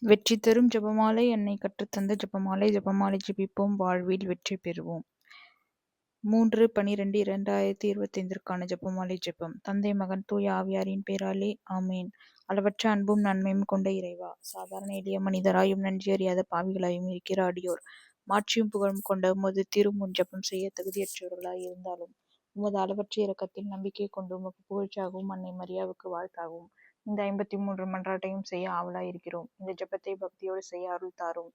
வெற்றி தரும் ஜெபமாலை என்னை கற்றுத்தந்த ஜெபமாலை. ஜெபமாலை ஜெபிப்போம், வாழ்வில் வெற்றி பெறுவோம். 3/12/2025 ஜெபமாலை ஜெபம். தந்தை, மகன், தூய ஆவியாரின் பேராலே ஆமேன். அளவற்ற அன்பும் நன்மையும் கொண்ட இறைவா, சாதாரண எளிய மனிதராயும் நன்றி அறியாத பாவிகளாயும் இருக்கிற அடியோர் மாட்சியும் புகழும் கொண்ட உமது திருமுன் ஜெபம் செய்ய தகுதியற்றவர்களாய் இருந்தாலும் உமது அளவற்ற இரக்கத்தில் நம்பிக்கை கொண்டு உமக்கு புகழ்ச்சியாகவும் அன்னை மரியாவுக்கு வாழ்த்தாகவும் இந்த 53 மன்றாட்டையும் செய்ய ஆவலாய் இருக்கிறோம். இந்த ஜெபத்தை பக்தியோடு செய்ய அருள் தாரும்.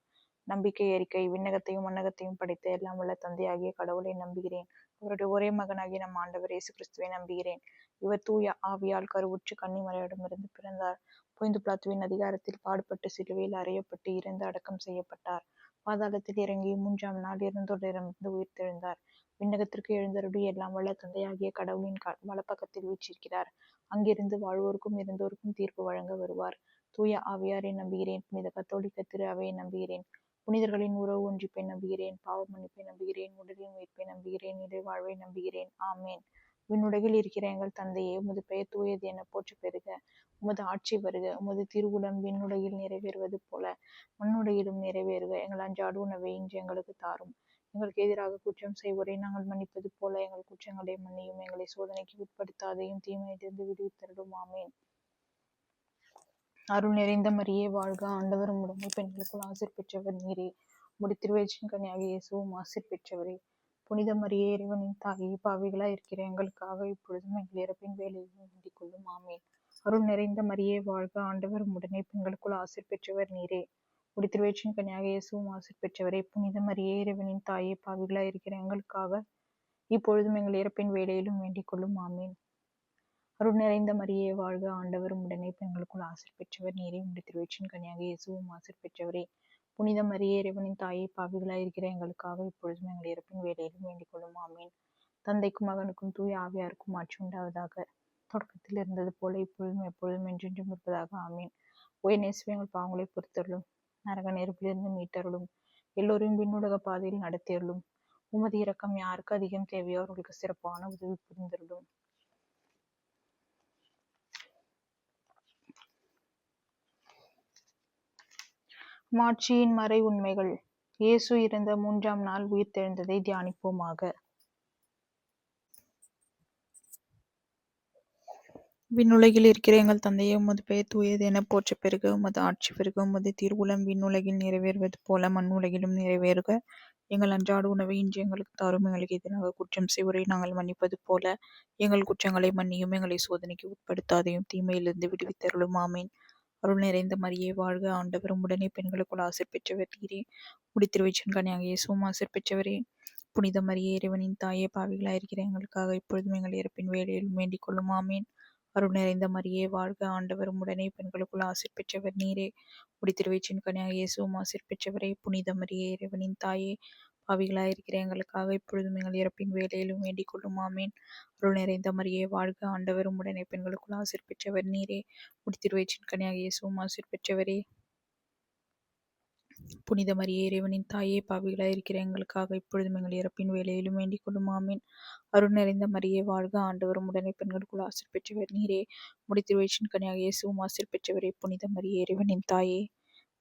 நம்பிக்கை அறிக்கை. விண்ணகத்தையும் மண்ணகத்தையும் படைத்த எல்லாம் வல்ல தந்தையாகிய கடவுளை நம்புகிறேன். அவருடைய ஒரே மகனாகிய நம் ஆண்டவர் இயேசு கிறிஸ்துவை நம்புகிறேன். இவர் தூய ஆவியால் கருவுற்று கன்னிமரியாரிடமிருந்து பிறந்தார். பொய்ந்து பிலாத்துவின் அதிகாரத்தில் பாடுபட்டு சிலுவையில் அறையப்பட்டு இறந்து அடக்கம் செய்யப்பட்டார். பாதாளத்தில் இறங்கி 3ஆம் நாள் இறந்தோரிடமிருந்து உயிர்த்தெழுந்தார். விண்ணகத்திற்கு எழுந்தருளி எல்லாம் வல்ல தந்தையாகிய கடவுளின் வலப்பக்கத்தில் வீற்றிருக்கிறார். அங்கிருந்து வாழ்வோருக்கும் இறந்தோருக்கும் தீர்ப்பு வழங்க வருவார். தூய ஆவியாரை நம்புகிறேன். புனித கத்தோலிக்க திரு அவையை நம்புகிறேன். புனிதர்களின் உறவு ஒன்றிப்பை நம்புகிறேன். பாவ மன்னிப்பை நம்புகிறேன். உடலின் உயிர்ப்பை நம்புகிறேன். நிலை வாழ்வை நம்புகிறேன். ஆமேன். விண்ணுலகில் இருக்கிற எங்கள் தந்தையே, உமது பெயர் தூயது என போற்று பெறுக. உமது ஆட்சி வருக. உமது திருவுளம் விண்ணுலகில் நிறைவேறுவது போல மண்ணுலகிலும் நிறைவேறுக. எங்கள் அன்றாட உணவை இன்று எங்களுக்கு தாரும். எங்களுக்கு எதிராக குற்றம் செய்வோரை நாங்கள் மன்னிப்பது போல எங்கள் குற்றங்களை மன்னியும். எங்களை சோதனைக்கு உட்படுத்தாதையும் தீமையிலிருந்து விடுவித்தருளும். ஆமேன். அருள் நிறைந்த மரியே வாழ்க, ஆண்டவர் உம்முடனே, பெண்களுக்குள் ஆசீர் பெற்றவர் நீரே. உம்முடைய திருவயிற்றின் கனியாகிய இயேசுவும் ஆசீர் பெற்றவரே. புனித மரியே, இறைவனின் தாயே, பாவிகளாய் இருக்கிற எங்களுக்காக இப்பொழுதும் எங்கள் இறப்பின் வேலையிலும் வேண்டிக் கொள்ளும். ஆமேன். அருள் நிறைந்த மரியே வாழ்க, ஆண்டவர் உம்முடனே, பெண்களுக்குள் ஆசீர் பெற்றவர் நீரே. உம்முடைய திருவயிற்றின் கனியாகிய இயேசுவும் ஆசீர் பெற்றவரே. புனித மரியே, இறைவனின் தாயே, பாவிகளாய் இருக்கிற எங்களுக்காக இப்பொழுதும் எங்கள் இறப்பின் வேலையிலும் வேண்டிக் கொள்ளும். ஆமேன். அருள் நிறைந்த மரியே வாழ்க, ஆண்டவர் உம்முடனே, பெண்களுக்குள் ஆசீர் பெற்றவர் நீரே. உம்முடைய திருவயிற்றின் கனியாகிய இயேசுவும் ஆசீர் பெற்றவரே. புனித மரியே, இறைவனின் தாயே, பாவிகளாய் இருக்கிற எங்களுக்காக இப்பொழுதும் எங்கள் இறப்பின் வேலையிலும் வேண்டிக் கொள்ளும். ஆமேன். தந்தைக்கும் மகனுக்கும் தூய ஆவியாருக்கும் ஆட்சி உண்டாவதாக. தொடக்கத்தில் இருந்தது போல இப்பொழுதும் எப்பொழுதும் என்றென்றும் இருப்பதாக. ஆமேன். நேசுவே, எங்கள் பாவங்களை பொறுத்தருளும். நரக நெருப்பிலிருந்து மீட்டருளும். எல்லோரையும் விண்ணுலக பாதையில் நடத்தியருளும். உமது இரக்கம் யாருக்கு அதிகம் தேவையோ அவர்களுக்கு சிறப்பான உதவி புரிந்தருளும். மாட்சியின் மறை உண்மைகள். இயேசு இறந்த 3ஆம் நாள் உயிர்த்தெழுந்ததை தியானிப்போமாக. விண்ணுலகில் இருக்கிற எங்கள் தந்தையே, உமது பெயர் தூயது என போற்ற பெறுக. உமது ஆட்சி பெறுக. உமது திருவுளம் விண்ணுலகில் நிறைவேறுவது போல மண்ணுலகிலும் நிறைவேறுக. எங்கள் அன்றாட உணவை இன்று எங்களுக்கு தாரும். எங்களுக்கு எதிராக குற்றம் செய்வோரை நாங்கள் மன்னிப்பது போல எங்கள் குற்றங்களை மன்னியும். எங்களை சோதனைக்கு உட்படுத்தாதையும் தீமையிலிருந்து விடுவித்தருளும். ஆமேன். அருள் நிறைந்த மரியே வாழ்க, ஆண்டவர் உம்முடனே, பெண்களுக்குள் ஆசீர் பெற்றவர் நீரே. உம்முடைய திருவயிற்றின் கனியாகிய இயேசுவும் ஆசீர் பெற்றவரே. புனித மரியே, இறைவனின் தாயே, பாவிகளாயிருக்கிற எங்களுக்காக இப்பொழுதும் எங்கள் இறப்பின் வேளையிலும் வேண்டிக் கொள்ளும். ஆமேன். அருள் நிறைந்த மரியே வாழ்க, ஆண்டவர் உம்முடனே, பெண்களுக்குள் ஆசீர் பெற்றவர் நீரே. உம்முடைய திருவயிற்றின் கனியாகிய இயேசுவும் ஆசீர் பெற்றவரே. புனித மரியே, இறைவனின் தாயே, பாவிகளாயிருக்கிற எங்களுக்காக இப்பொழுதும் எங்கள் இறப்பின் வேளையிலும் வேண்டிக் கொள்ளும். ஆமேன். அருள் நிறைந்த மரியே வாழ்க, ஆண்டவர் உம்முடனே, பெண்களுக்குள் ஆசீர் பெற்றவர் நீரே. உம்முடைய திருவயிற்றின் கனியாகிய இயேசுவும் ஆசீர் பெற்றவரே. புனித மரியே, இறைவனின் தாயே, பாவிகளாயிருக்கிற எங்களுக்காக இப்பொழுதும் எங்கள் இறப்பின் வேளையிலும் வேண்டிக் கொள்ளும். ஆமேன். அருள் நிறைந்த மரியே வாழ்க, ஆண்டவர் உம்முடனே, பெண்களுக்குள் ஆசீர் பெற்றவர் நீரே. உம்முடைய திருவயிற்றின் கனியாகிய இயேசுவும் ஆசீர் பெற்றவரே. புனித மரியே, இறைவனின் தாயே,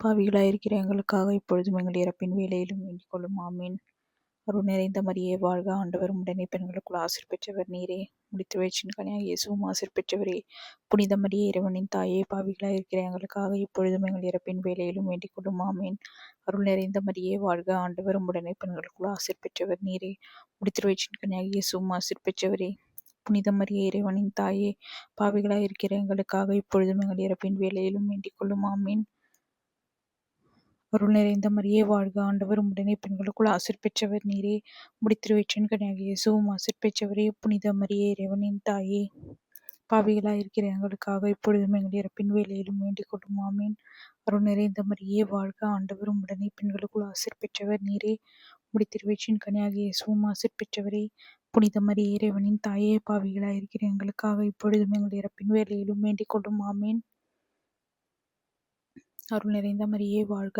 பாவிகளாயிருக்கிற எங்களுக்காக இப்பொழுதும் எங்கள் இறப்பின் வேளையிலும் வேண்டிக் கொள்ளும். ஆமேன். அருள் நிறைந்த மரியே வாழ்க, ஆண்டவர் உம்முடனே, பெண்களுக்குள் ஆசீர் பெற்றவர் நீரே. உம்முடைய திருவயிற்றின் கனியாகிய இயேசுவும் ஆசீர் பெற்றவரே. புனித மரியே, இறைவனின் தாயே, பாவிகளாயிருக்கிற எங்களுக்காக இப்பொழுதும் எங்கள் இறப்பின் வேளையிலும் வேண்டிக் கொள்ளும். ஆமேன். அருள் நிறைந்த மரியே வாழ்க, ஆண்டவர் உம்முடனே, பெண்களுக்குள் ஆசீர் பெற்றவர் நீரே. உம்முடைய திருவயிற்றின் கனியாகிய இயேசுவும் ஆசீர் பெற்றவரே. புனித மரியே, இறைவனின் தாயே, பாவிகளாயிருக்கிற எங்களுக்காக இப்பொழுதும் எங்கள் இறப்பின் வேளையிலும் வேண்டிக் கொள்ளும். ஆமேன். அருள் நிறைந்த மரியே வாழ்க, ஆண்டவர் உம்முடனே, பெண்களுக்குள் ஆசீர் பெற்றவர் நீரே. உம்முடைய திருவயிற்றின் கனியாகிய இயேசுவும் ஆசீர் பெற்றவரே. புனித மரியே, இறைவனின் தாயே, பாவிகளாயிருக்கிற எங்களுக்காக இப்பொழுதும் எங்கள் இறப்பின் வேளையிலும் வேண்டிக் கொள்ளும். ஆமேன். அருள் நிறைந்த மரியே வாழ்க, ஆண்டவர் உம்முடனே, பெண்களுக்குள் ஆசீர் பெற்றவர் நீரே. உம்முடைய திருவயிற்றின் கனியாகிய இயேசுவும் ஆசீர் பெற்றவரே. புனித மரியே, இறைவனின் தாயே, பாவிகளாயிருக்கிற எங்களுக்காக இப்பொழுதும் எங்கள் இறப்பின் வேளையிலும் வேண்டிக் கொள்ளும். ஆமேன். அருள் நிறைந்த மரியே வாழ்க,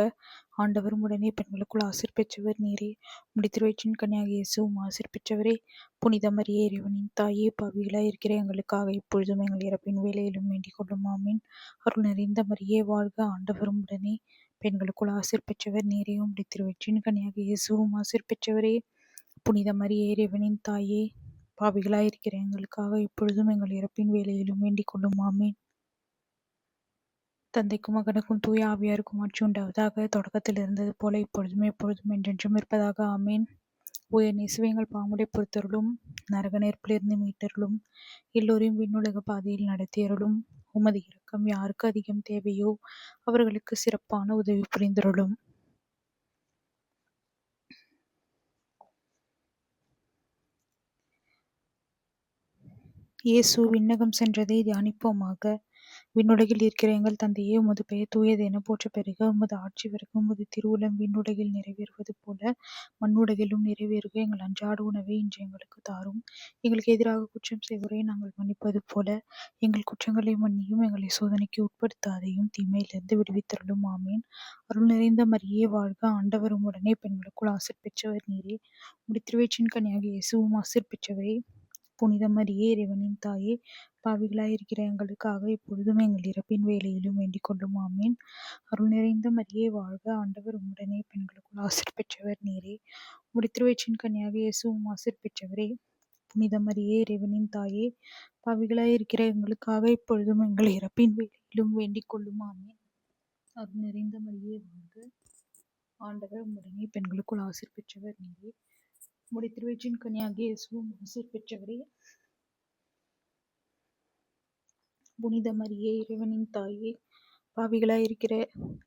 ஆண்டவர் உடனே, பெண்களுக்குள் ஆசீர் பெற்றவர் நீரே. உம்முடைய திருவயிற்றின் கனியாக இயேசுவும் ஆசீர் பெற்றவரே. புனித மரியே, இறைவனின் தாயே, பாவிகளாய் இருக்கிற எங்களுக்காக இப்பொழுதும் எங்கள் இறப்பின் வேளையிலும் வேண்டிக் கொள்ளும். ஆமீன். அருள் நிறைந்த மரியே வாழ்க, ஆண்டவர் உடனே, பெண்களுக்குள் ஆசீர் பெற்றவர் நீரே. உம்முடைய திருவயிற்றின் கனியாக இயேசுவும் ஆசீர் பெற்றவரே. புனித மரியே, இறைவனின் தாயே, பாவிகளாய் இருக்கிற எங்களுக்காக இப்பொழுதும் எங்கள் இறப்பின் வேளையிலும் வேண்டிக் கொள்ளும். ஆமீன். தந்தைக்கும் மகனுக்கும் தூய ஆவியாருக்கும் ஆட்சி உண்டாவதாக. தொடக்கத்தில் இருந்தது போல இப்பொழுதும் எப்பொழுதும் என்றென்றும் இருப்பதாக. ஆமீன். உயர் இயேசுவே, எங்கள் பாவங்களை பொறுத்தருளும், நரக நெருப்பிலிருந்து மீட்டருளும், எல்லோரையும் விண்ணுலக பாதையில் நடத்தியருளும். உமது இரக்கம் யாருக்கு அதிகம் தேவையோ அவர்களுக்கு சிறப்பான உதவி புரிந்தருளும். இயேசு விண்ணகம் சென்றதை தியானிப்போமாக. விண்ணுலகில் இருக்கிற எங்கள் தந்தையே, உமது பெயர் தூயது என போற்ற பெறுக. உமது ஆட்சி வருக. உமது திருவுளம் விண்ணுலகில் நிறைவேறுவது போல மண்ணுலகிலும் நிறைவேறுக. எங்கள் அன்றாட உணவை இன்று எங்களுக்கு தாரும். எங்களுக்கு எதிராக குற்றம் செய்வோரை நாங்கள் மன்னிப்பது போல எங்கள் குற்றங்களை மன்னியும். எங்களை சோதனைக்கு உட்படுத்தாதையும் தீமையிலிருந்து விடுவித்தருளும். ஆமீன். அருள் நிறைந்த மரியே வாழ்க, ஆண்டவர் உம்முடனே, பெண்களுக்குள் ஆசீர் பெற்றவர் நீரே. உம்முடைய திருவயிற்றின் கனியாக இயேசுவும் ஆசீர் பெற்றவரே. புனித மரியே, இறைவனின் தாயே, பாவிகளாயிருக்கிற எங்களுக்காக இப்பொழுதும் எங்கள் இறப்பின் வேளையிலும் வேண்டிக் கொள்ளும். ஆமீன். அருள் நிறைந்த மரியே வாழ்க, ஆண்டவர் உம்முடனே, பெண்களுக்குள் ஆசீர் பெற்றவர் நீரே. உம்முடைய திருவயிற்றின் கனியாக இயேசுவும் ஆசீர் பெற்றவரே. புனித மரியே, இறைவனின் தாயே, பாவிகளாயிருக்கிற எங்களுக்காக இப்பொழுதும் எங்கள் இறப்பின் வேளையிலும் வேண்டிக் கொள்ளும். ஆமீன். அருள் நிறைந்த மரியே வாழ்க, ஆண்டவர் உம்முடனே, பெண்களுக்குள் ஆசீர் பெற்றவர் நீரே. உம்முடைய திருவயிற்றின் கனியாக இயேசுவும் ஆசீர் பெற்றவரே. புனித மரியே, இறைவனின் தாயே, பாவிகளாயிருக்கிற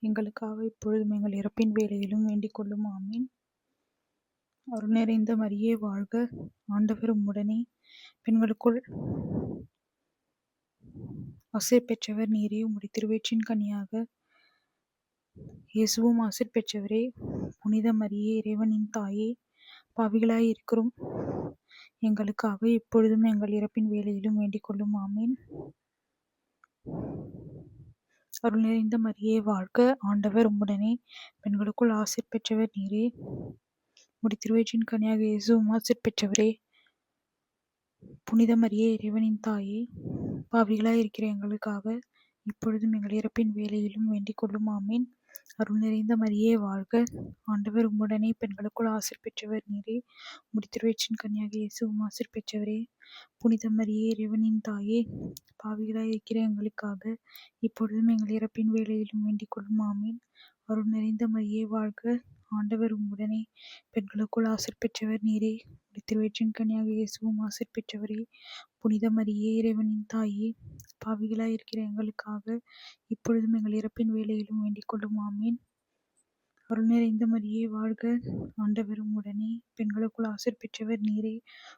எங்களுக்காக இப்பொழுதும் எங்கள் இறப்பின் வேளையிலும் வேண்டிக் கொள்ளும். ஆமீன். அருள் நிறைந்த மரியே வாழ்க, ஆண்டவர் உம்முடனே, பெண்களுக்குள் ஆசீர் பெற்றவர் நீரே. உம்முடைய திருவயிற்றின் கனியாக இயேசுவும் ஆசீர் பெற்றவரே. புனித மரியே, இறைவனின் தாயே, பாவிகளாயிருக்கிறோம் எங்களுக்காக இப்பொழுதும் எங்கள் இறப்பின் வேளையிலும் வேண்டிக் கொள்ளும். ஆமீன். அருள் நிறைந்த மரியே வாழ்க, ஆண்டவர் உம்முடனே, பெண்களுக்குள் ஆசீர் பெற்றவர் நீரே. உம்முடைய திருவயிற்றின் கனியாக இயேசுவும் ஆசீர் பெற்றவரே. புனித மரியே, இறைவனின் தாயே, பாவிகளாய் இருக்கிற எங்களுக்காக இப்பொழுதும் எங்கள் இறப்பின் வேளையிலும் வேண்டிக் கொள்ளும். ஆமீன். அருள் நிறைந்த மரியே வாழ்க, ஆண்டவர் உம்முடனே, பெண்களுக்குள் ஆசீர் பெற்றவர் நீரே. உம்முடைய திருவயிற்றின் கனியாக இயேசுவும் ஆசீர் பெற்றவரே. புனித மரியே, இறைவனின் தாயே, பாவிகளாய் இருக்கிற எங்களுக்காக இப்பொழுதும் எங்கள் இறப்பின் வேளையிலும் வேண்டிக் கொள்ளும். ஆமீன். அருள் நிறைந்த மரியே வாழ்க, ஆண்டவர் உம்முடனே, பெண்களுக்குள் ஆசீர் பெற்றவர் நீரே. உம்முடைய திருவயிற்றின் கனியாக இயேசுவும் ஆசீர் பெற்றவரே. புனித மரியே, இறைவனின் தாயே, பாவிகளாய் இருக்கிற எங்களுக்காக இப்பொழுதும் எங்கள் இறப்பின் வேளையிலும் வேண்டிக் கொள்ளும். ஆமீன். அருள் நிறைந்த மரியே வாழ்க, ஆண்டவர் உம்முடனே, பெண்களுக்குள் ஆசீர் பெற்றவர் நீரே.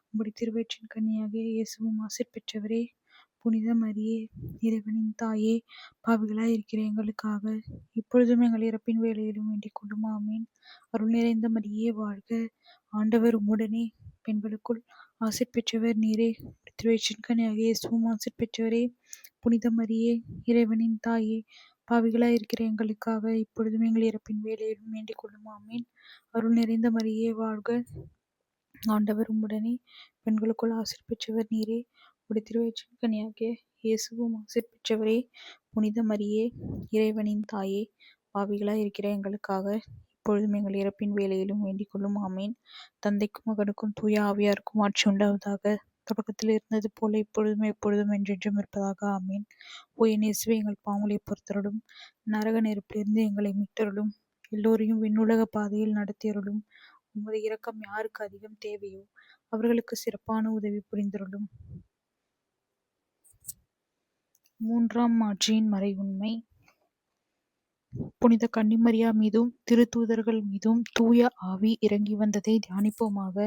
உம்முடைய திருவயிற்றின் கனியாக இயேசுவும் ஆசீர் பெற்றவரே. புனித மரியே, இறைவனின் தாயே, பாவிகளாய் இருக்கிற எங்களுக்காக இப்பொழுதும் எங்கள் இறப்பின் வேளையிலும் வேண்டிக் கொள்ளும். ஆமீன். அருள் நிறைந்த மரியே வாழ்க, ஆண்டவர் உம்முடனே, பெண்களுக்குள் ஆசீர் பெற்றவர் நீரே. திருவயிற்றின் கனியாக இயேசுவும் ஆசீர் பெற்றவரே. புனித மரியே, இறைவனின் தாயே, பாவிகளாய் இருக்கிற எங்களுக்காக இப்பொழுதும் எங்கள் இறப்பின் வேளையிலும் வேண்டிக் கொள்ளும். ஆமீன். அருள் நிறைந்த மரியே வாழ்க, ஆண்டவர் உம்முடனே, பெண்களுக்குள் ஆசீர் பெற்றவர் நீரே. உடைய திருவயிற்றின் கனியாகிய இயேசுவும் ஆசீர் பெற்றவரே. புனித மரியே, இறைவனின் தாயே, பாவிகளாய் இருக்கிற எங்களுக்காக இப்பொழுதும் எங்கள் இறப்பின் வேளையிலும் வேண்டிக் கொள்ளும். ஆமீன். தந்தைக்கும் மகனுக்கும் தூய ஆவியாருக்கும் ஆட்சி உண்டாவதாக. தொடக்கத்தில் இருந்தது போல இப்பொழுதும் எப்பொழுதும் என்றென்றும் இருப்பதாக. ஆமீன். உயர் இயேசுவே, எங்கள் பாவங்களை பொறுத்தருளும், நரக நெருப்பிலிருந்து எங்களை மீட்டருளும், எல்லோரையும் விண்ணுலக பாதையில் நடத்தியருளும். உமது இரக்கம் யாருக்கு அதிகம் தேவையோ அவர்களுக்கு சிறப்பான உதவி புரிந்தருளும். மூன்றாம் மாட்சியின் மறை உண்மை. புனித கன்னிமரியா மீதும் திருத்தூதர்கள் மீதும் தூய ஆவி இறங்கி வந்ததை தியானிப்போமாக.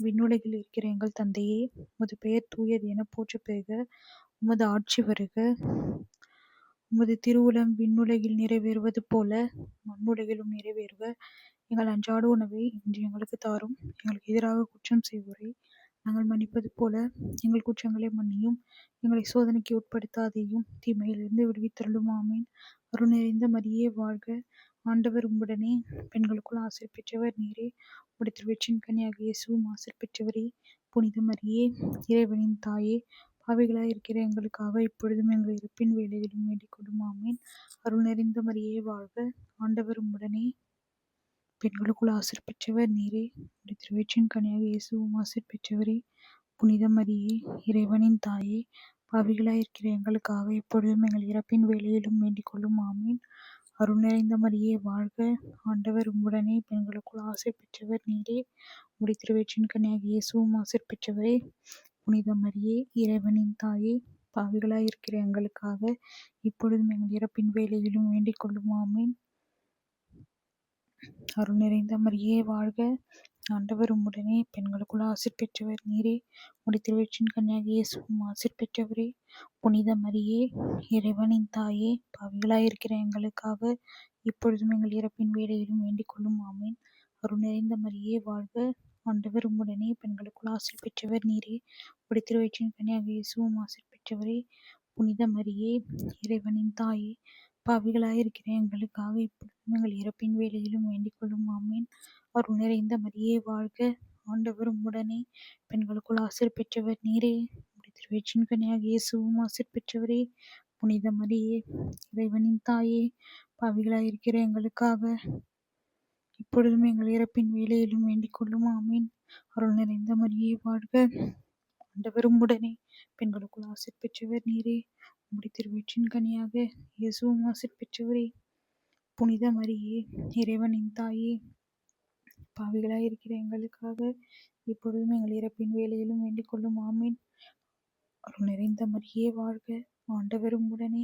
விண்ணுலகில் இருக்கிற எங்கள் தந்தையே, உமது பெயர் தூயது என போற்ற பெறுக. உமது ஆட்சி வருக. உமது திருவுளம் விண்ணுலகில் நிறைவேறுவது போல மண்ணுலகிலும் நிறைவேறுக. எங்கள் அன்றாட உணவை இன்று எங்களுக்கு தாரும். எங்களுக்கு எதிராக குற்றம் செய்வோரை நாங்கள் மன்னிப்பது போல எங்கள் குற்றங்களை மன்னியும். எங்களை சோதனைக்கு உட்படுத்தாதையும் தீமையிலிருந்து விடுவித்தருளும். ஆமீன். அருள் நிறைந்த மரியே வாழ்க! ஆண்டவர் உம்முடனே, பெண்களுக்குள் ஆசீர் பெற்றவர் நீரே. உம்முடைய திருவயிற்றின் கனியாகிய இயேசுவும் ஆசீர் பெற்றவரே. புனித மரியே, இறைவனின் தாயே, பாவிகளாய் இருக்கிற எங்களுக்காக இப்பொழுதும் எங்கள் இறப்பின் வேளையிலும் வேண்டிக் கொள்ளும். ஆமீன். அருள் நிறைந்த மரியே வாழ்க! ஆண்டவர் உம்முடனே, பெண்களுக்குள் ஆசீர் பெற்றவர் நீரே. உம்முடைய திருவயிற்றின் கனியாகிய இயேசுவும் ஆசீர் பெற்றவரே. புனித மரியே, இறைவனின் தாயே, பாவிகளாய் இருக்கிற எங்களுக்காக இப்பொழுதும் எங்கள் இறப்பின் வேளையிலும் வேண்டிக் கொள்ளும். ஆமீன். அருள் நிறைந்த மரியே வாழ்க! ஆண்டவர் உம்முடனே, பெண்களுக்குள் ஆசீர் பெற்றவர் நீரே. உம்முடைய திருவயிற்றின் கனியாகிய இயேசுவும் ஆசீர் பெற்றவரே. புனித மரியே, இறைவனின் தாயே, பாவிகளாய் இருக்கிற எங்களுக்காக இப்பொழுதும் எங்கள் இறப்பின் வேளையிலும் வேண்டிக் கொள்ளும். ஆமீன். அருள் நிறைந்த மரியே வாழ்க! ஆண்டவர் உம்முடனே, பெண்களுக்குள் ஆசீர் பெற்றவர் நீரே. உம்முடைய திருவயிற்றின் கனியாகிய இயேசுவும் ஆசீர் பெற்றவரே. புனித மரியே, இறைவனின் தாயே, பாவிகளாய் இருக்கிற எங்களுக்காக இப்பொழுதும் எங்கள் இறப்பின் வேளையிலும் வேண்டிக் கொள்ளும். ஆமீன். அருள் நிறைந்த மரியே வாழ்க! ஆண்டவர் உம்முடனே, பெண்களுக்குள் ஆசீர் பெற்றவர் நீரே. உம்முடைய திருவயிற்றின் கனியாகிய இயேசுவும் ஆசீர் பெற்றவரே. புனித மரியே, இறைவனின் தாயே, பாவிகளாய் இருக்கிற எங்களுக்காக இப்பொழுதும் எங்கள் இறப்பின் வேளையிலும் வேண்டிக் கொள்ளும். ஆமீன். அருள் நிறைந்த மரியே வாழ்க! ஆண்டவர் உம்முடனே, பெண்களுக்குள் ஆசீர் பெற்றவர் நீரே. உம்முடைய திருவயிற்றின் கனியாகிய இயேசுவும் ஆசீர் பெற்றவரே. புனித மரியே, இறைவனின் தாயே, பாவிகளாய் இருக்கிற எங்களுக்காக இப்பொழுதும் எங்கள் இறப்பின் வேளையிலும் வேண்டிக் கொள்ளும். ஆமீன். அருள் நிறைந்த மரியே வாழ்க! ஆண்டவர் உம்முடனே, பெண்களுக்குள் ஆசீர் பெற்றவர் நீரே. உம்முடைய திருவயிற்றின் கனியாக இயேசுவும் ஆசீர் பெற்றவரே. புனித மரியே, இறைவனின் தாயே, பாவிகளாய் இருக்கிற எங்களுக்காக இப்பொழுதும் எங்கள் இறப்பின் வேளையிலும் வேண்டிக் கொள்ளும். ஆமீன். அருள் நிறைந்த மரியே வாழ்க! ஆண்டவர் உம்முடனே,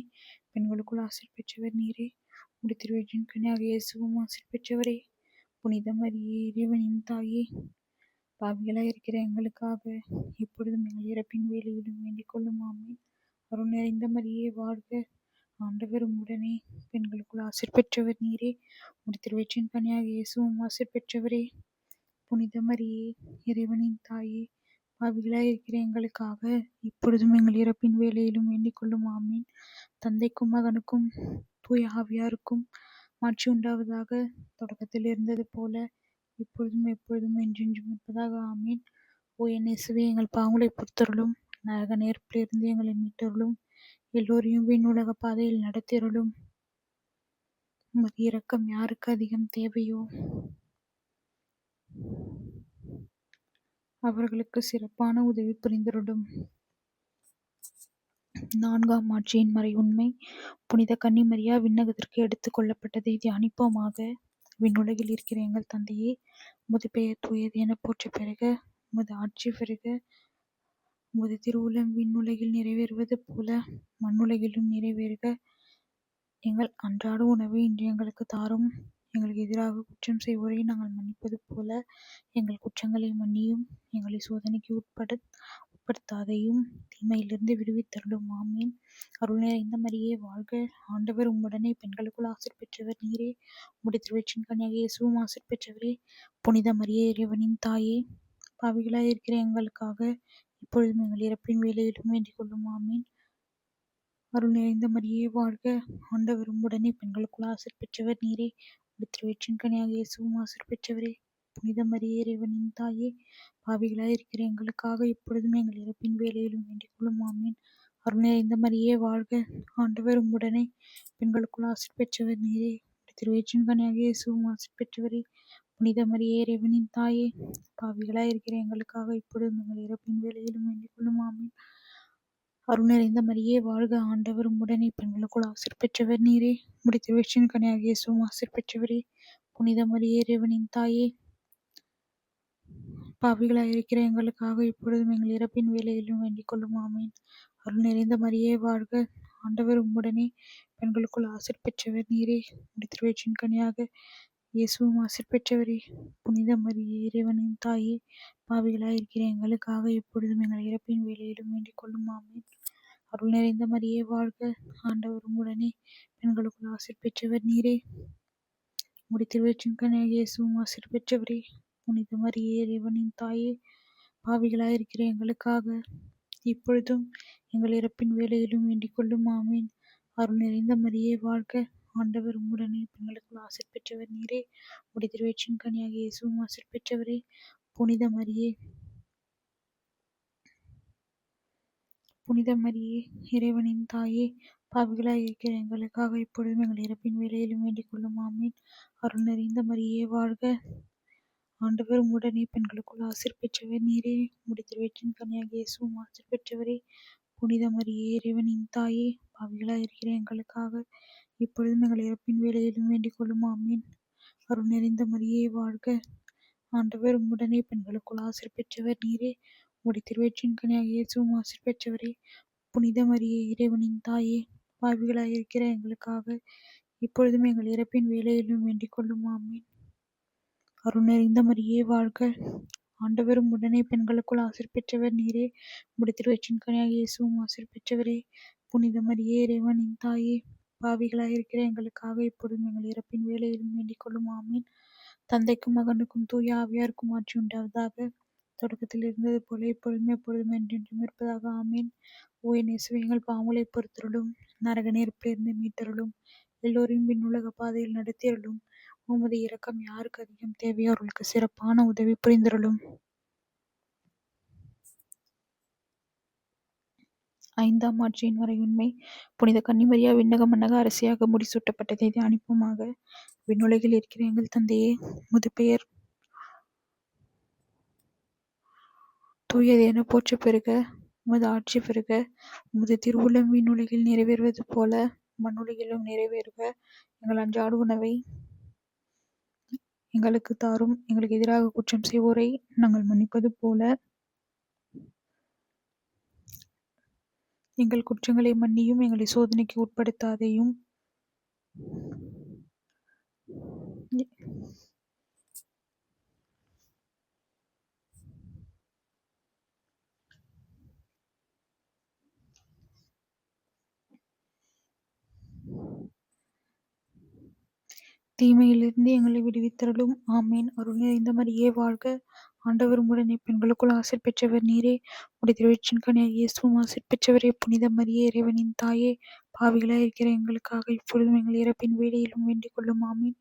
பெண்களுக்குள் ஆசீர் பெற்றவர் நீரே. உம்முடைய திருவயிற்றின் கனியாக இயேசுவும் ஆசீர் பெற்றவரே. புனித மரியே, இறைவனின் தாயே, பாவிகளாய் இருக்கிற எங்களுக்காக இப்பொழுதும் எங்கள் இறப்பின் வேளையிலும் வேண்டிக் கொள்ளும். ஆமீன். அருள் நிறைந்த மரியே வாழ்க! ஆண்டவர் உம்முடனே, பெண்களுக்குள் ஆசீர் பெற்றவர் நீரே. உம்முடைய திருவயிற்றின் கனியாக இயேசுவும் ஆசீர் பெற்றவரே. புனித மரியே, இறைவனின் தாயே, பாவிகளாய் இருக்கிற எங்களுக்காக இப்பொழுதும் எங்கள் இறப்பின் வேளையிலும் வேண்டிக் கொள்ளும். ஆமீன். தந்தைக்கும் மகனுக்கும் தூய ஆவியாருக்கும் மாட்சி உண்டாவதாக. தொடக்கத்தில் இருந்தது போல இப்பொழுதும் எப்பொழுதும் என்றென்றும் இருப்பதாக. ஆமீன். ஓ என் இயேசுவே, எங்கள் பாவங்களை பொறுத்தருளும், நரக நெருப்பிலிருந்து எங்களை மீட்டருளும், எல்லோரையும் விண்ணுலக பாதையில் நடத்தியருளும். உமது இரக்கம் யாருக்கு அதிகம் தேவையோ அவர்களுக்கு சிறப்பான உதவி புரிந்தருளும். 4ஆம் ஆட்சியின் மறை உண்மை. புனித கன்னிமரியா விண்ணகத்திற்கு எடுத்துக் கொள்ளப்பட்டதை தியானிப்போமாக. விண்ணுலகில் இருக்கிற எங்கள் தந்தையே, உமது பெயர் தூயது என போற்ற பெறுக. உமது ஆட்சி பெறுக. உமது திருவுளம் விண்ணுலகில் நிறைவேறுவது போல மண்ணுலகிலும் நிறைவேறுக. எங்கள் அன்றாட உணவை இன்று எங்களுக்கு தாரும். எங்களுக்கு எதிராக குற்றம் செய்வோரை நாங்கள் மன்னிப்பது போல எங்கள் குற்றங்களை மன்னியும். எங்களை சோதனைக்கு உட்படுத்தாதையும் தீமையிலிருந்து விடுவித்தருளும். ஆமீன். அருள் நிறைந்த மரியே வாழ்க! ஆண்டவர் உம்முடனே, பெண்களுக்குள் ஆசீர் பெற்றவர் நீரே. உம்முடைய திருவயிற்றின் கனியாக இயேசுவும் ஆசீர் பெற்றவரே. புனித மரியே, இறைவனின் தாயே, பாவிகளாய் இருக்கிற எங்களுக்காக இப்பொழுதும் எங்கள் இறப்பின் வேளையிலும் வேண்டிக் கொள்ளும். ஆமீன். அருள் நிறைந்த மரியே வாழ்க! ஆண்டவர் உம்முடனே, பெண்களுக்குள் ஆசீர் பெற்றவர் நீரே. உம்முடைய திருவயிற்றின் கனியாக இயேசுவும் ஆசீர் பெற்றவரே. புனித மரியே, இறைவனின் தாயே, பாவிகளாய் இருக்கிற எங்களுக்காக இப்பொழுதும் எங்கள் இறப்பின் வேளையிலும் வேண்டிக் கொள்ளும். ஆமீன். அருள் நிறைந்த மரியே வாழ்க! ஆண்டவர் உம்முடனே, பெண்களுக்குள் ஆசீர் பெற்றவர் நீரே. உம்முடைய திருவயிற்றின் கனியாக இயேசுவும் ஆசீர் பெற்றவரே. புனித மரியே, இறைவனின் தாயே, பாவிகளாய் இருக்கிற எங்களுக்காக இப்பொழுதும் எங்கள் இறப்பின் வேளையிலும் வேண்டிக் கொள்ளும். ஆமீன். அருள் நிறைந்த மரியே வாழ்க! ஆண்டவர் உம்முடனே, பெண்களுக்குள் ஆசீர் பெற்றவர் நீரே. உம்முடைய திருவயிற்றின் கனியாக இயேசுவும் ஆசீர் பெற்றவரே. புனித மரியே, இறைவனின் தாயே, பாவிகளாய் இருக்கிற எங்களுக்காக இப்பொழுதும் எங்கள் இறப்பின் வேளையிலும் வேண்டிக் கொள்ளும். ஆமீன். அருள் நிறைந்த மரியே வாழ்க! ஆண்டவர் உம்முடனே, பெண்களுக்குள் ஆசீர் பெற்றவர் நீரே. உம்முடைய திருவயிற்றின் கனியாக இயேசுவும் ஆசீர் பெற்றவரே. புனித மரியே, இறைவனின் தாயே, பாவிகளாய் இருக்கிற எங்களுக்காக இப்பொழுதும் எங்கள் இறப்பின் வேளையிலும் வேண்டிக் கொள்ளும். ஆமீன். அருள் நிறைந்த மரியே வாழ்க! ஆண்டவர் உம்முடனே, பெண்களுக்குள் ஆசீர் பெற்றவர் நீரே. உம்முடைய திருவயிற்றின் கனியாக இயேசுவும் ஆசீர் பெற்றவரே. புனித மரியே, இறைவனின் தாயே, பாவிகளாய் இருக்கிற எங்களுக்காக இப்பொழுதும் எங்கள் இறப்பின் வேளையிலும் வேண்டிக் கொள்ளும். ஆமீன். அருள் நிறைந்த மரியே வாழ்க! ஆண்டவர் உம்முடனே, பெண்களுக்குள் ஆசீர் பெற்றவர் நீரே. உம்முடைய திருவயிற்றின் கனியாகிய இயேசுவும் ஆசீர் பெற்றவரே. புனித மரியே, இறைவனின் தாயே, பாவிகளாய் இருக்கிற எங்களுக்காக இப்பொழுதும் எங்கள் இறப்பின் வேளையிலும் வேண்டிக் கொள்ளும். ஆமீன். அருள் நிறைந்த மரியே வாழ்க! ஆண்டவர் உம்முடனே, பெண்களுக்குள் ஆசீர் பெற்றவர் நீரே. உம்முடைய திருவயிற்றின் கனியாகிய இயேசுவும் ஆசீர் பெற்றவரே. புனித மரியே, இறைவனின் தாயே, பாவிகளாய் இருக்கிற எங்களுக்காக இப்பொழுதும் எங்கள் இறப்பின் வேளையிலும் வேண்டிக் கொள்ளும். ஆமீன். அருள் நிறைந்த மரியே வாழ்க! ஆண்டவர் உம்முடனே, பெண்களுக்குள் ஆசீர் பெற்றவர் நீரே. உம்முடைய திருவயிற்றின் கனியாகிய இயேசுவும் ஆசீர் பெற்றவரே. புனித மரியே, இறைவனின் தாயே, பாவிகளாய் இருக்கிற எங்களுக்காக இப்பொழுதும் எங்கள் இறப்பின் வேளையிலும் வேண்டிக் கொள்ளும். ஆமீன். அருள் நிறைந்த மரியே வாழ்க! ஆண்டவர் உம்முடனே, பெண்களுக்குள் ஆசீர் பெற்றவர் நீரே. உம்முடைய திருவயிற்றின் கனியாகிய இயேசுவும் ஆசீர் பெற்றவரே. புனித மரியே, இறைவனின் தாயே, பாவிகளாய் இருக்கிற எங்களுக்காக இப்பொழுதும் எங்கள் இறப்பின் வேளையிலும் வேண்டிக் கொள்ளும். ஆமீன். தந்தைக்கும் மகனுக்கும் தூய ஆவியாருக்கும் ஆட்சி உண்டாவதாக. தொடக்கத்தில் இருந்தது போல இப்பொழுதும் எப்பொழுதும் என்றென்றும் இருப்பதாக. ஆமீன். ஓ என் இயேசுவே, எங்கள் பாவங்களை பொறுத்தருளும், நரக நெருப்பிலிருந்து மீட்டருளும், எல்லோரையும் விண்ணுலக பாதையில் நடத்தியருளும். உமது இரக்கம் யாருக்கு அதிகம் தேவையோ அவர்களுக்கு சிறப்பான உதவி புரிந்தருளும். ஐந்தாம் ஆட்சியின் மறையுண்மை. புனித கன்னிமரியா விண்ணக மன்னக அரசியாக முடிசூட்டப்பட்டதை தியானிப்போமாக. விண்ணுலகில் இருக்கிற எங்கள் தந்தையே, உமது பெயர் தூயது என போற்ற பெறுக. உமது ஆட்சி பெறுக. உமது திருவுளம் விண்ணுலகில் நிறைவேறுவது போல மண்ணுலகிலும் நிறைவேறுக. எங்கள் அன்றாட உணவை எங்களுக்கு தாரும். எங்களுக்கு எதிராக குற்றம் செய்வோரை நாங்கள் மன்னிப்பது போல எங்கள் குற்றங்களை மன்னியும். எங்களை சோதனைக்கு உட்படுத்தாதையும் தீமையிலிருந்து எங்களை விடுவித்தருளும். ஆமீன். அருள் நிறைந்த மரியே வாழ்க! ஆண்டவர் உம்முடனே, பெண்களுக்குள் ஆசீர் பெற்றவர் நீரே. உம்முடைய திருவயிற்றின் கனியாகிய இயேசுவும் ஆசீர் பெற்றவரே. புனித மரியே, இறைவனின் தாயே, பாவிகளாய் இருக்கிற எங்களுக்காக இப்பொழுதும் எங்கள் இறப்பின் வேளையிலும் வேண்டிக் கொள்ளும். ஆமீன்.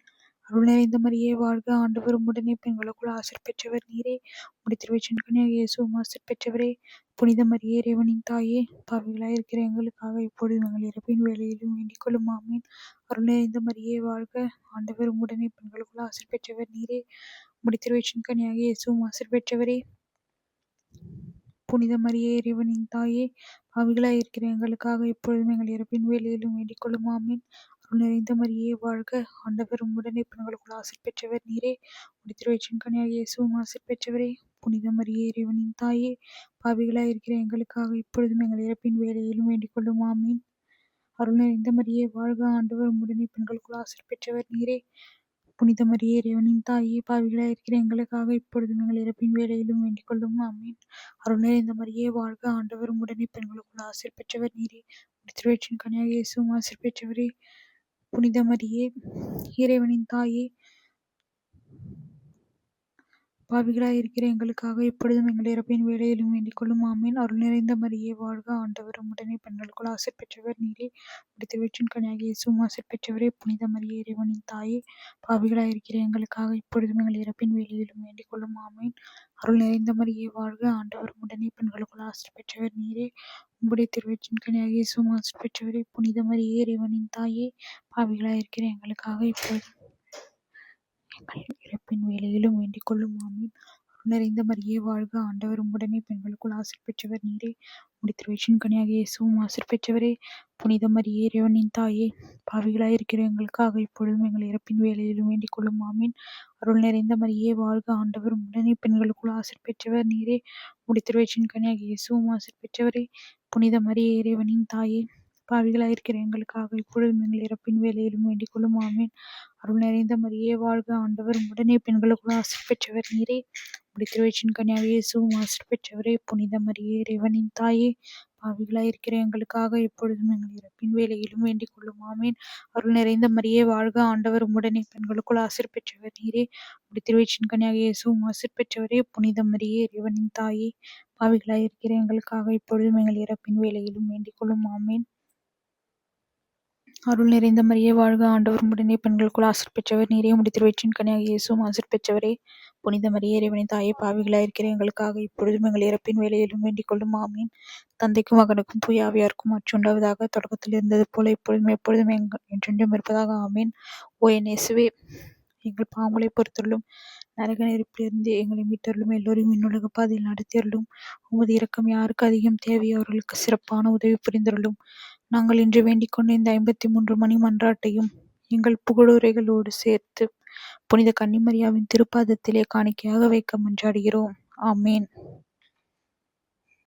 அருள் நிறைந்த மரியே வாழ்க! ஆண்டவர் உம்முடனே, பெண்களுக்குள் ஆசீர் பெற்றவர் நீரே. உம்முடைய திருவயிற்றின் கனியாகிய இயேசுவும் ஆசீர் பெற்றவரே. புனித மரியே, இறைவனின் தாயே, பாவிகளாய் இருக்கிற எங்களுக்காக இப்பொழுதும் எங்கள் இறப்பின் வேளையிலும் வேண்டிக் கொள்ளும். ஆமீன். அருள் நிறைந்த மரியே வாழ்க! ஆண்டவர் உம்முடனே, பெண்களுக்குள் ஆசீர் பெற்றவர் நீரே. உம்முடைய திருவயிற்றின் கனியாகிய இயேசுவும் ஆசீர் பெற்றவரே. புனித மரியே, இறைவனின் தாயே, பாவிகளாய் இருக்கிற எங்களுக்காக இப்பொழுதும் எங்கள் இறப்பின் வேளையிலும் வேண்டிக் கொள்ளும். ஆமீன். அருள் நிறைந்த மரியே வாழ்க! ஆண்டவர் உம்முடனே, பெண்களுக்குள் ஆசீர் பெற்றவர் நீரே. உம்முடைய திருவயிற்றின் கனியாகிய இயேசுவும் ஆசீர் பெற்றவரே. புனித மரியே, இறைவனின் தாயே, பாவிகளாய் இருக்கிற எங்களுக்காக இப்பொழுதும் எங்கள் இறப்பின் வேளையிலும் வேண்டிக் கொள்ளும். ஆமீன். அருள் நிறைந்த மரியே வாழ்க! ஆண்டவர் உம்முடனே, பெண்களுக்குள் ஆசீர் பெற்றவர் நீரே. புனித மரியே, இறைவனின் தாயே, பாவிகளாய் இருக்கிற எங்களுக்காக இப்பொழுதும் எங்கள் இறப்பின் வேளையிலும் வேண்டிக் கொள்ளும். ஆமீன். அருள் நிறைந்த மரியே வாழ்க! ஆண்டவர் உம்முடனே, பெண்களுக்குள் ஆசீர் பெற்றவர் நீரே. உம்முடைய திருவயிற்றின் கனியாகிய இயேசுவும் ஆசீர் பெற்றவரே. புனித மரியே, இறைவனின் தாயே, பாவிகளாய் இருக்கிற எங்களுக்காக இப்பொழுதும் எங்கள் இறப்பின் வேளையிலும் வேண்டிக் கொள்ளும். ஆமீன். அருள் நிறைந்த மரியே வாழ்க! ஆண்டவர் உம்முடனே, பெண்களுக்குள் ஆசீர் பெற்றவர் நீரே. உம்முடைய திருவயிற்றின் கனியாகிய இயேசுவும் ஆசீர் பெற்றவரே. புனித மரியே, இறைவனின் தாயே, பாவிகளாய் இருக்கிற எங்களுக்காக இப்பொழுதும் எங்கள் இறப்பின் வேளையிலும் வேண்டிக் கொள்ளும். ஆமீன். அருள் நிறைந்த மரியே வாழ்க! ஆண்டவர் உம்முடனே, பெண்களுக்குள் ஆசீர் பெற்றவர் நீரே. உம்முடைய திருவயிற்றின் கனியாகிய இயேசுவும் ஆசீர் பெற்றவரே. புனித மரியே, இறைவனின் தாயே, பாவிகளாய் இருக்கிற எங்களுக்காக இப்பொழுதும் எங்கள் இறப்பின் வேளையிலும் வேண்டிக் கொள்ளும். ஆமீன். அருள் நிறைந்த மரியே வாழ்க! ஆண்டவர் உம்முடனே, பெண்களுக்குள் ஆசீர் பெற்றவர் நீரே. உம்முடைய திருவயிற்றின் கனியாகிய இயேசுவும் ஆசீர் பெற்றவரே. புனித மரியே, இறைவனின் தாயே, பாவிகளாய் இருக்கிற எங்களுக்காக இப்பொழுதும் எங்கள் இறப்பின் வேளையிலும் வேண்டிக் கொள்ளும். ஆமீன். அருள் நிறைந்த மரியே வாழ்க! ஆண்டவர் உம்முடனே, பெண்களுக்குள் ஆசீர் பெற்றவர் நீரே. உம்முடைய திருவயிற்றின் கனியாகிய இயேசுவும் ஆசீர் பெற்றவரே. புனித மரியே, இறைவனின் தாயே, பாவிகளாய் இருக்கிற எங்களுக்காக இப்பொழுதும் எங்கள் இறப்பின் வேளையிலும் வேண்டிக் கொள்ளும். ஆமீன். அருள் நிறைந்த மரியே வாழ்க! ஆண்டவர் உம்முடனே, பெண்களுக்குள் ஆசீர் பெற்றவர் நீரே. உம்முடைய திருவயிற்றின் கனியாகிய இயேசுவும் ஆசீர் பெற்றவரே. புனித மரியே, இறைவனின் தாயே, பாவிகளாய் இருக்கிற எங்களுக்காக இப்பொழுதும் எங்கள் இறப்பின் வேளையிலும் வேண்டிக் கொள்ளும். ஆமீன். அருள் நிறைந்த மரியே வாழ்க! ஆண்டவர் உம்முடனே, பெண்களுக்குள் ஆசீர் பெற்றவர் நீரே. உம்முடைய திருவயிற்றின் கனியாகிய இயேசுவும் ஆசீர் பெற்றவரே. புனித மரியே, இறைவனின் தாயே, பாவிகளாய் இருக்கிற எங்களுக்காக இப்பொழுதும் எங்கள் இறப்பின் வேளையிலும் வேண்டிக் கொள்ளும். ஆமீன். அருள் நிறைந்த மரியே வாழ்க, ஆண்டவர் உம்முடனே, பெண்களுக்குள் ஆசீர் பெற்றவர் நீரே. உம்முடைய திருவயிற்றின் கனியாகிய இயேசுவும் ஆசீர் பெற்றவரே. புனித மரியே, இறைவனின் தாயே, பாவிகளாயிருக்கிற எங்களுக்காக இப்பொழுதும் எங்கள் இறப்பின் வேளையிலும் வேண்டிக் கொள்ளும். ஆமீன். தந்தைக்கும் மகனுக்கும் தூய ஆவியாருக்கும் ஆட்சி உண்டாவதாக. தொடக்கத்தில் இருந்தது போல இப்பொழுதும் எப்பொழுதும் என்றென்றும் இருப்பதாக. ஆமீன். ஓ என் இயேசுவே, எங்கள் பாவங்களை பொறுத்தருளும், நரக நெருப்பிலிருந்து எங்களை மீட்டருளும், எல்லோரையும் விண்ணுலக பாதையில் நடத்தியருளும். உமது இரக்கம் யாருக்கு அதிகம் தேவையோ அவர்களுக்கு சிறப்பான உதவி புரிந்தருளும். நாங்கள் இன்று வேண்டிக் கொண்ட இந்த 53 மணி மன்றாட்டையும் எங்கள் புகழுரைகளோடு சேர்த்து புனித கன்னிமரியாவின் திருப்பாதத்திலே காணிக்கையாக வைக்க மன்றாடுகிறோம். ஆமேன்.